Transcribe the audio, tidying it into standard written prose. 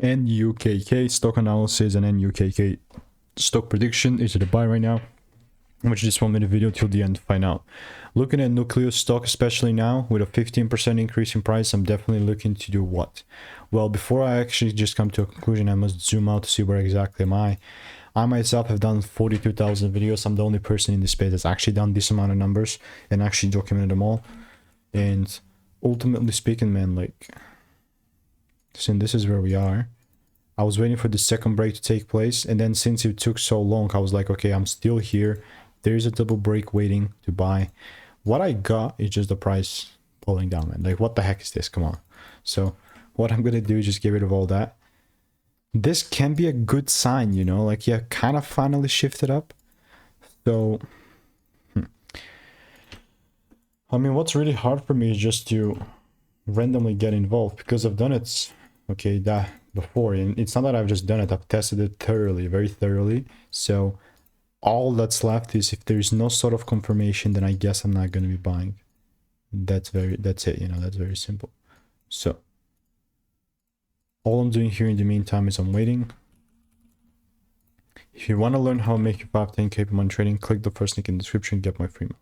NUKK stock analysis and NUKK stock prediction. Is it a buy right now? Watch this 1 minute video till the end to find out. Looking at Nukkleus stock, especially now with a 15% increase in price, I'm definitely looking to do what? Well, before I actually just come to a conclusion, I must zoom out to see where exactly am I. I myself have done 42,000 videos. I'm the only person in this space that's actually done this amount of numbers and actually documented them all. And ultimately speaking, man, like, since this is where we are, I was waiting for the second break to take place, and then since it took so long, I was like, okay, I'm still here. There's a double break waiting to buy. What I got is just the price falling down, man. Like, what the heck is this? Come on. So what I'm gonna do is just get rid of all that. This can be a good sign, you know, like, yeah, kind of finally shifted up. So I mean, what's really hard for me is just to randomly get involved, because I've done it, okay, that before, and it's not that I've just done it, I've tested it thoroughly, very thoroughly. So all that's left is, if there's no sort of confirmation, then I guess I'm not going to be buying. That's it, you know, that's very simple. So all I'm doing here in the meantime is I'm waiting. If you want to learn how to make your 5-10K per month trading, click the first link in the description, get my free month.